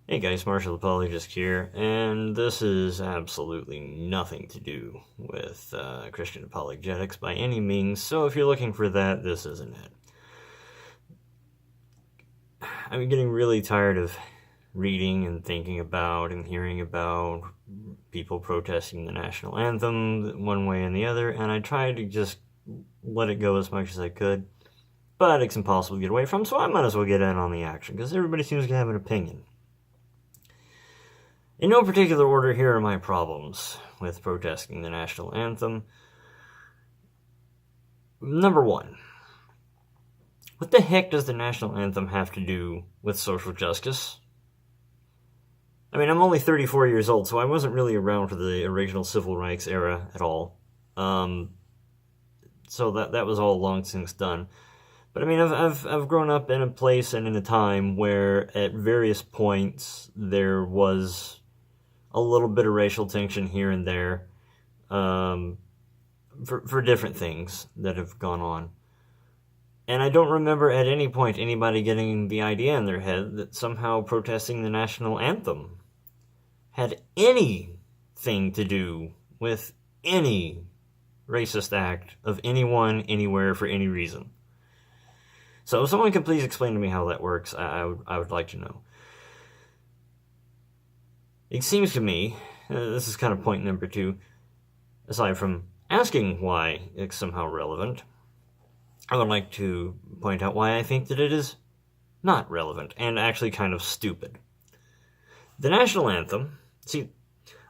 Hey guys, Marshall Apologist here, and this is absolutely nothing to do with Christian apologetics by any means, so if you're looking for that, this isn't it. I'm getting really tired of reading and thinking about and hearing about people protesting the national anthem one way and the other, and I tried to just let it go as much as I could, but it's impossible to get away from, so I might as well get in on the action, because everybody seems to have an opinion. In no particular order, here are my problems with protesting the national anthem. Number one, what the heck does the national anthem have to do with social justice? I mean, I'm only 34 years old, so I wasn't really around for the original civil rights era at all. So that was all long since done. But I mean, I've grown up in a place and in a time where at various points there was a little bit of racial tension here and there, for different things that have gone on. And I don't remember at any point anybody getting the idea in their head that somehow protesting the national anthem had anything to do with any racist act of anyone, anywhere, for any reason. So if someone could please explain to me how that works, I would like to know. It seems to me, this is kind of point number two, aside from asking why it's somehow relevant, I would like to point out why I think that it is not relevant, and actually kind of stupid. The national anthem, see,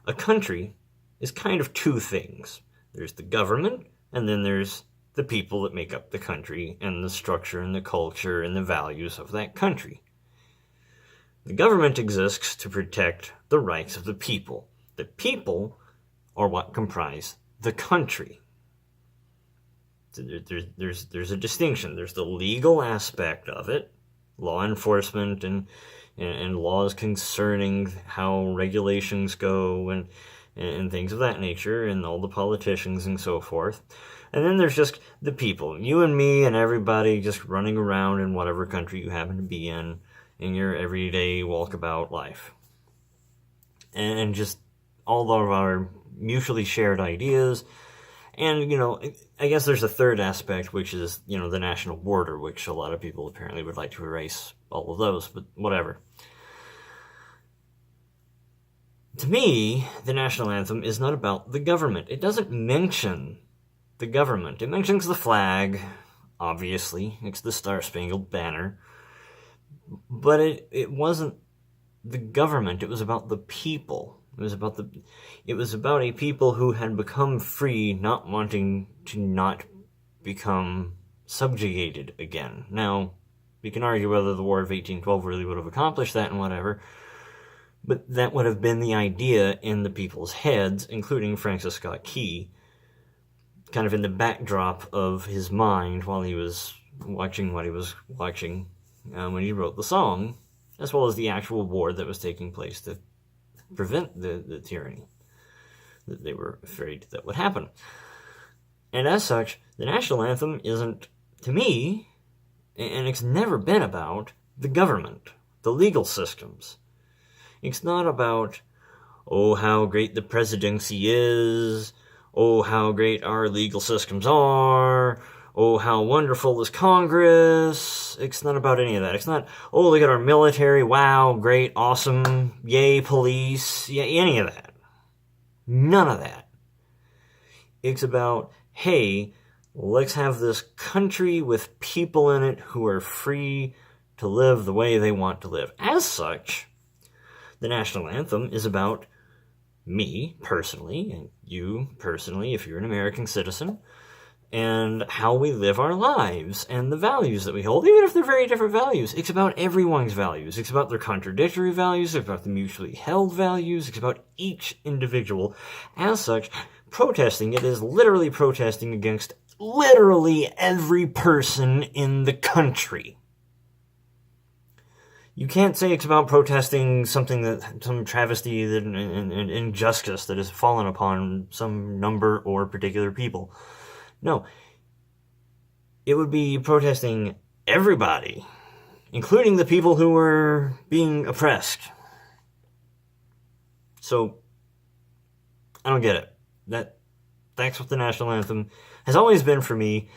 a country is kind of two things. There's the government, and then there's the people that make up the country, and the structure, and the culture, and the values of that country. The government exists to protect the rights of the people. The people are what comprise the country. There's a distinction. There's the legal aspect of it, law enforcement and laws concerning how regulations go and things of that nature, and all the politicians and so forth. And then there's just the people, you and me and everybody just running around in whatever country you happen to be in your everyday walkabout life. And just all of our mutually shared ideas. And, I guess there's a third aspect, which is, the national border, which a lot of people apparently would like to erase all of those, but whatever. To me, the national anthem is not about the government. It doesn't mention the government. It mentions the flag, obviously. It's the Star-Spangled Banner. But it wasn't the government. It was about the people. It was about a people who had become free, not wanting to not become subjugated again. Now, we can argue whether the War of 1812 really would have accomplished that and whatever, but that would have been the idea in the people's heads, including Francis Scott Key, kind of in the backdrop of his mind while he was watching what he was watching when he wrote the song, as well as the actual war that was taking place to prevent the tyranny that they were afraid that would happen. And as such, the national anthem isn't, to me, and it's never been about the government, the legal systems. It's not about, oh, how great the presidency is, oh, how great our legal systems are, oh, how wonderful is Congress. It's not about any of that. It's not, oh, look at our military, wow, great, awesome, yay, police, yeah, any of that. None of that. It's about, hey, let's have this country with people in it who are free to live the way they want to live. As such, the national anthem is about me, personally, and you, personally, if you're an American citizen, and how we live our lives, and the values that we hold, even if they're very different values. It's about everyone's values. It's about their contradictory values. It's about the mutually held values. It's about each individual. As such, protesting it is literally protesting against literally every person in the country. You can't say it's about protesting some travesty and injustice that has fallen upon some number or particular people. No, it would be protesting everybody, including the people who were being oppressed. So, I don't get it. That's what the national anthem has always been for me,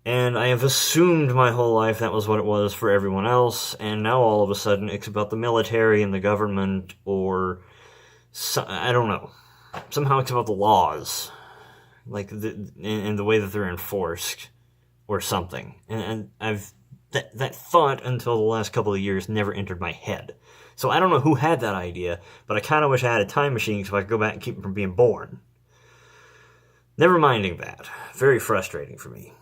and I have assumed my whole life that was what it was for everyone else, and now all of a sudden it's about the military and the government, or I don't know. Somehow it's about the laws, like and the way that they're enforced, or something. And that thought until the last couple of years never entered my head. So I don't know who had that idea, but I kind of wish I had a time machine so I could go back and keep them from being born. Never minding that. Very frustrating for me.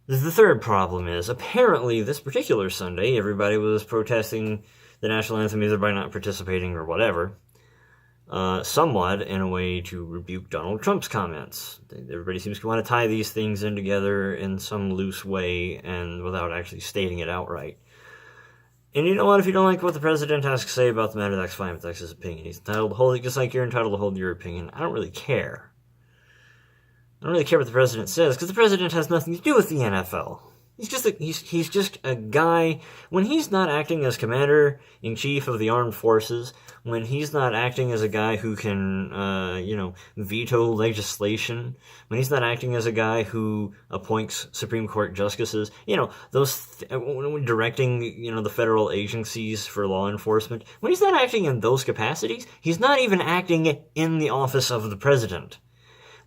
The third problem is, apparently this particular Sunday, everybody was protesting the national anthem either by not participating or whatever, somewhat in a way to rebuke Donald Trump's comments. Everybody seems to want to tie these things in together in some loose way and without actually stating it outright. And you know what? If you don't like what the president has to say about the matter, that's fine. That's his opinion. He's entitled to hold it just like you're entitled to hold your opinion. I don't really care. I don't really care what the president says, because the president has nothing to do with the NFL. He's just a guy. When he's not acting as commander-in-chief of the armed forces, when he's not acting as a guy who can, veto legislation, when he's not acting as a guy who appoints Supreme Court justices, directing, the federal agencies for law enforcement, when he's not acting in those capacities, he's not even acting in the office of the president.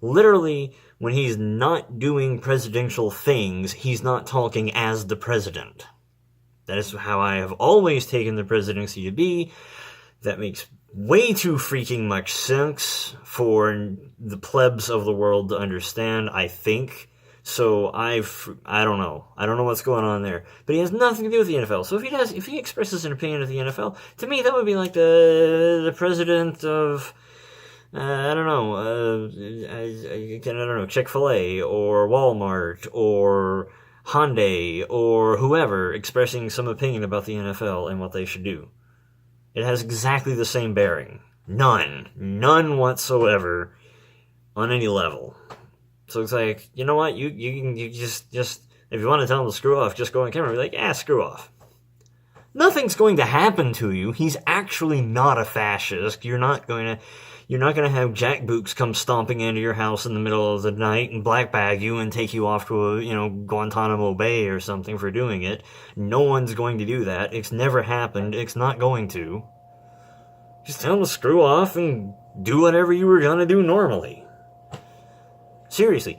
Literally, when he's not doing presidential things, he's not talking as the president. That is how I have always taken the presidency to be. That makes way too freaking much sense for the plebs of the world to understand, I think. So I don't know. I don't know what's going on there. But he has nothing to do with the NFL. So if he expresses an opinion of the NFL, to me that would be like the president of... I don't know, Chick-fil-A, or Walmart, or Hyundai, or whoever expressing some opinion about the NFL and what they should do. It has exactly the same bearing. None whatsoever on any level. So it's like, you know what, you just if you want to tell him to screw off, just go on camera and be like, yeah, screw off. Nothing's going to happen to you. He's actually not a fascist. You're not going to have jackboots come stomping into your house in the middle of the night and black bag you and take you off to Guantanamo Bay or something for doing it. No one's going to do that. It's never happened. It's not going to. Just tell them to screw off and do whatever you were going to do normally. Seriously.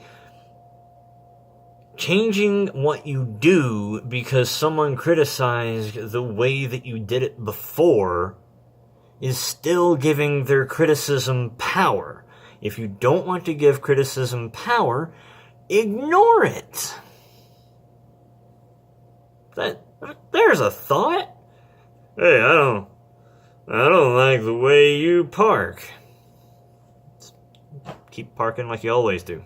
Changing what you do because someone criticized the way that you did it before is still giving their criticism power. If you don't want to give criticism power, ignore it. There's a thought. Hey, I don't like the way you park. Keep parking like you always do.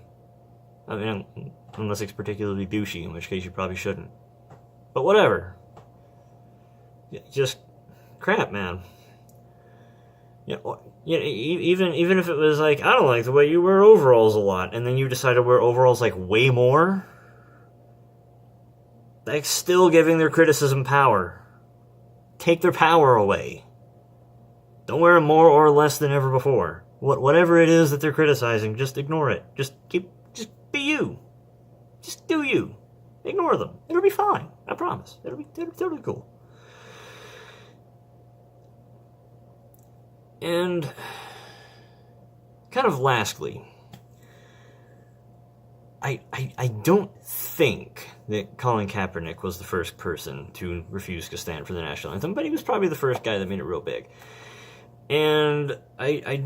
I mean, unless it's particularly douchey, in which case you probably shouldn't. But whatever. Just crap, man. Even if it was like, I don't like the way you wear overalls a lot, and then you decide to wear overalls like way more, that's still giving their criticism power. Take their power away. Don't wear them more or less than ever before. Whatever it is that they're criticizing, just ignore it. Just be you. Just do you. Ignore them. It'll be fine. I promise. It'll be totally cool. And kind of lastly, I don't think that Colin Kaepernick was the first person to refuse to stand for the national anthem, but he was probably the first guy that made it real big. And I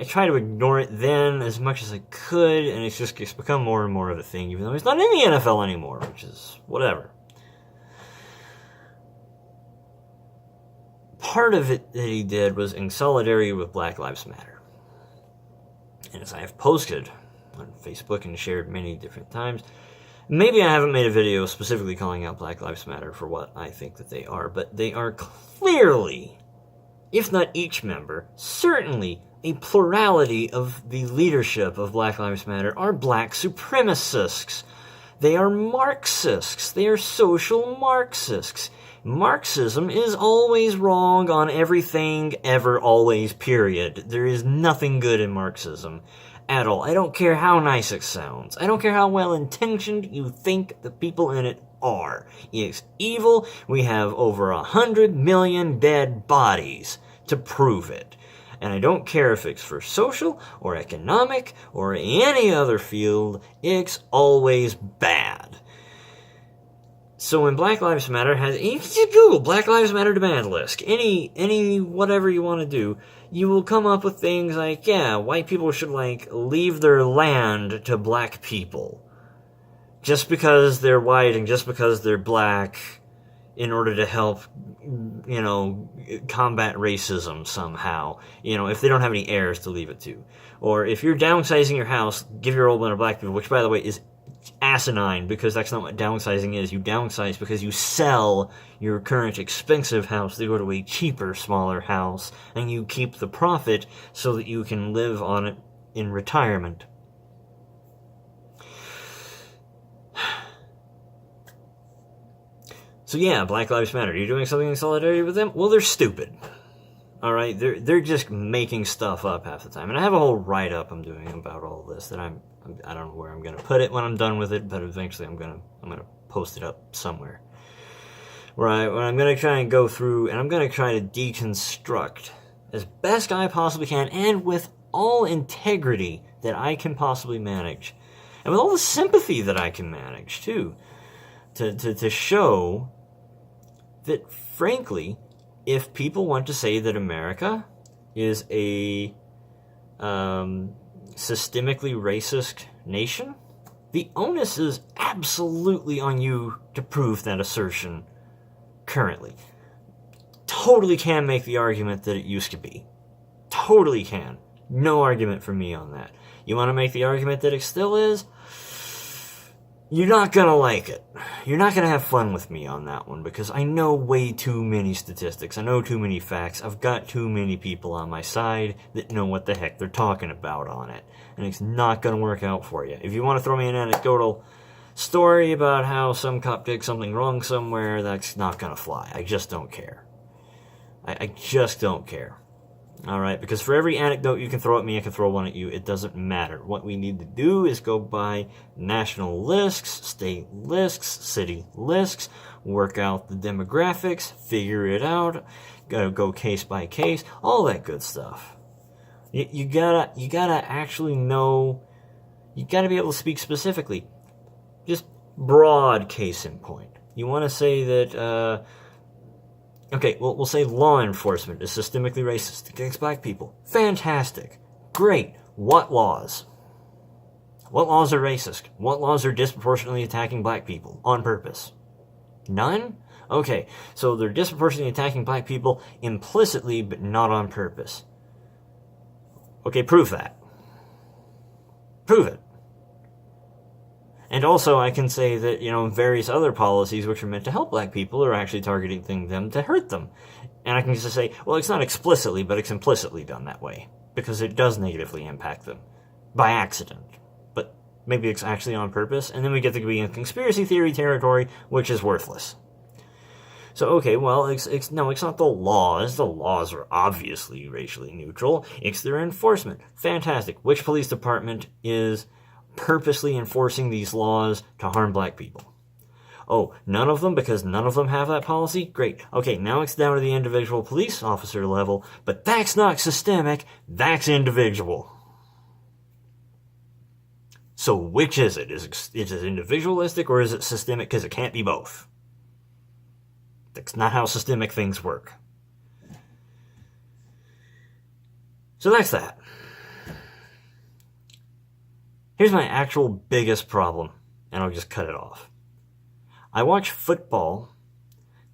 try to ignore it then as much as I could, and it's become more and more of a thing, even though he's not in the NFL anymore, which is whatever. Part of it that he did was in solidarity with Black Lives Matter. And as I have posted on Facebook and shared many different times, maybe I haven't made a video specifically calling out Black Lives Matter for what I think that they are, but they are clearly, if not each member, certainly a plurality of the leadership of Black Lives Matter are black supremacists. They are Marxists. They are social Marxists. Marxism is always wrong on everything, ever, always, period. There is nothing good in Marxism at all. I don't care how nice it sounds. I don't care how well-intentioned you think the people in it are. It's evil. We have over 100 million dead bodies to prove it. And I don't care if it's for social or economic or any other field, it's always bad. So when Black Lives Matter has, if you Google Black Lives Matter demand list, any whatever you want to do, you will come up with things like, yeah, white people should, leave their land to black people. Just because they're white and just because they're black, in order to help, combat racism somehow. If they don't have any heirs to leave it to. Or if you're downsizing your house, give your old land to black people, which, by the way, is asinine, because that's not what downsizing is. You downsize because you sell your current expensive house to go to a cheaper, smaller house, and you keep the profit so that you can live on it in retirement. So yeah, Black Lives Matter. Are you doing something in solidarity with them? Well, they're stupid. All right, they're just making stuff up half the time. And I have a whole write-up I'm doing about all this that I don't know where I'm going to put it when I'm done with it, but eventually I'm going to post it up somewhere. Where I'm going to try and go through, and I'm going to try to deconstruct as best I possibly can, and with all integrity that I can possibly manage, and with all the sympathy that I can manage too, to show that, frankly, if people want to say that America is a systemically racist nation, the onus is absolutely on you to prove that assertion currently. Totally can make the argument that it used to be. Totally can. No argument for me on that. You want to make the argument that it still is? You're not going to like it. You're not going to have fun with me on that one, because I know way too many statistics. I know too many facts. I've got too many people on my side that know what the heck they're talking about on it. And it's not going to work out for you. If you want to throw me an anecdotal story about how some cop did something wrong somewhere, that's not going to fly. I just don't care. I just don't care. Alright, because for every anecdote you can throw at me, I can throw one at you. It doesn't matter. What we need to do is go by national lists, state lists, city lists, work out the demographics, figure it out, gotta go case by case, all that good stuff. You gotta actually know, you gotta be able to speak specifically. Just broad case in point. You want to say that, okay, well, we'll say law enforcement is systemically racist against black people. Fantastic. Great. What laws? What laws are racist? What laws are disproportionately attacking black people on purpose? None? Okay, so they're disproportionately attacking black people implicitly, but not on purpose. Okay, prove that. Prove it. And also, I can say that, various other policies which are meant to help black people are actually targeting them to hurt them. And I can just say, well, it's not explicitly, but it's implicitly done that way. Because it does negatively impact them. By accident. But maybe it's actually on purpose. And then we get to be in conspiracy theory territory, which is worthless. So, okay, well, it's not the laws. The laws are obviously racially neutral. It's their enforcement. Fantastic. Which police department is purposely enforcing these laws to harm black people? Oh, none of them, because none of them have that policy? Great. Okay, now it's down to the individual police officer level, but that's not systemic, that's individual. So which is it? Is it individualistic or is it systemic? Because it can't be both. That's not how systemic things work. So that's that. Here's my actual biggest problem, and I'll just cut it off. I watch football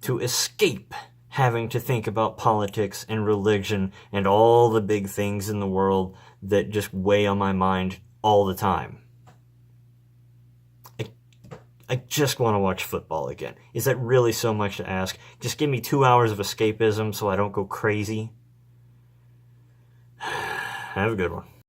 to escape having to think about politics and religion and all the big things in the world that just weigh on my mind all the time. I just want to watch football again. Is that really so much to ask? Just give me 2 hours of escapism so I don't go crazy. Have a good one.